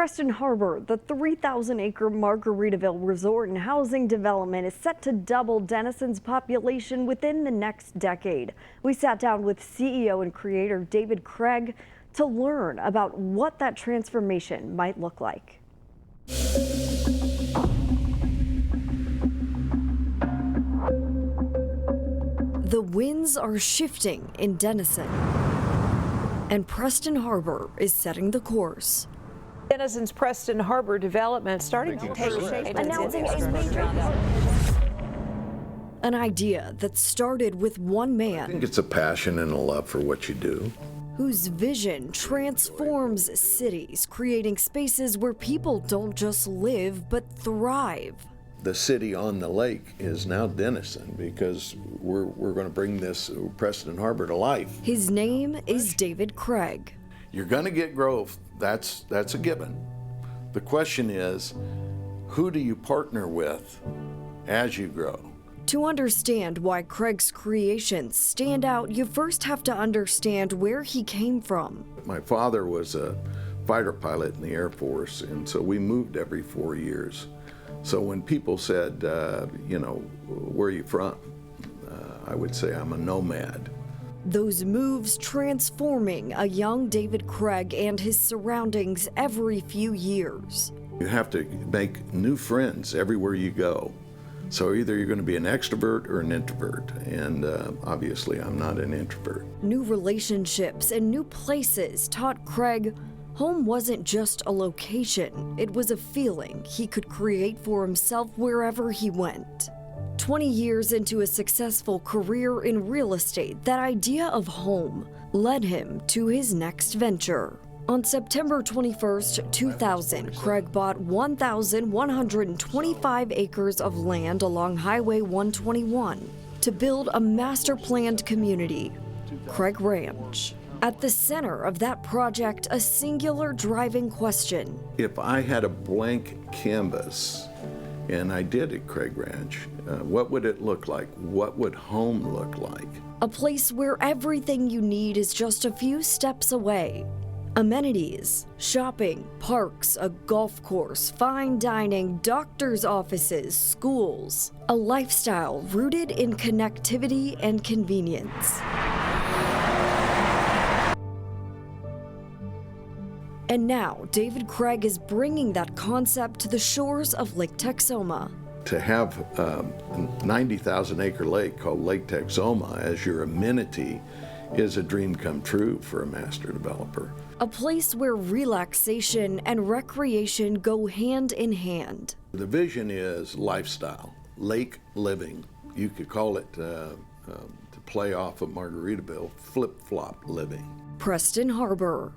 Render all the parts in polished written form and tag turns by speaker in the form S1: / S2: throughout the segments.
S1: Preston Harbor, the 3,000-acre Margaritaville resort and housing development is set to double Denison's population within the next decade. We sat down with CEO and creator David Craig to learn about what that transformation might look like. The winds are shifting in Denison, and Preston Harbor is setting the course.
S2: Denison's Preston Harbor development starting to take shape.
S1: Announcing a major an idea that started with one man.
S3: I think it's a passion and a love for what you do.
S1: Whose vision transforms cities, creating spaces where people don't just live but thrive.
S3: The city on the lake is now Denison because we're going to bring this Preston Harbor to life.
S1: His name is David Craig.
S3: You're going to get growth. That's a given. The question is, who do you partner with as you grow?
S1: To understand why Craig's creations stand out, you first have to understand where he came from.
S3: My father was a fighter pilot in the Air Force, and so we moved every 4 years. So when people said, where are you from? I would say I'm a nomad.
S1: Those moves transforming a young David Craig and his surroundings every few years.
S3: You have to make new friends everywhere you go. So either you're going to be an extrovert or an introvert, and obviously I'm not an introvert.
S1: New relationships and new places taught Craig home wasn't just a location, it was a feeling he could create for himself wherever he went. 20 years into a successful career in real estate, that idea of home led him to his next venture. On September 21st, 2000, Craig bought 1,125 acres of land along Highway 121 to build a master-planned community, Craig Ranch. At the center of that project, a singular driving question.
S3: If I had a blank canvas, and I did at Craig Ranch, what would it look like? What would home look like?
S1: A place where everything you need is just a few steps away. Amenities, shopping, parks, a golf course, fine dining, doctor's offices, schools. A lifestyle rooted in connectivity and convenience. And now, David Craig is bringing that concept to the shores of Lake Texoma.
S3: To have a 90,000-acre lake called Lake Texoma as your amenity is a dream come true for a master developer.
S1: A place where relaxation and recreation go hand in hand.
S3: The vision is lifestyle, lake living. You could call it, to play off of Margaritaville, flip-flop living.
S1: Preston Harbor.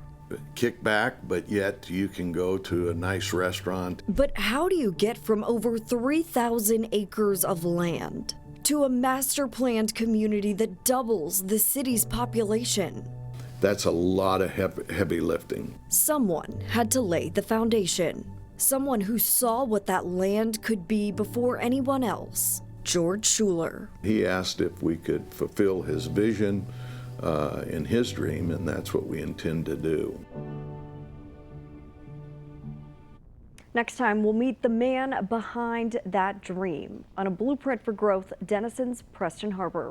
S3: Kick back, but yet you can go to a nice restaurant.
S1: But how do you get from over 3,000 acres of land to a master-planned community that doubles the city's population?
S3: That's a lot of heavy lifting.
S1: Someone had to lay the foundation. Someone who saw what that land could be before anyone else. George Schuler.
S3: He asked if we could fulfill his vision in his dream, and that's what we intend to do.
S1: Next time, we'll meet the man behind that dream on A Blueprint for Growth, Denison's Preston Harbor.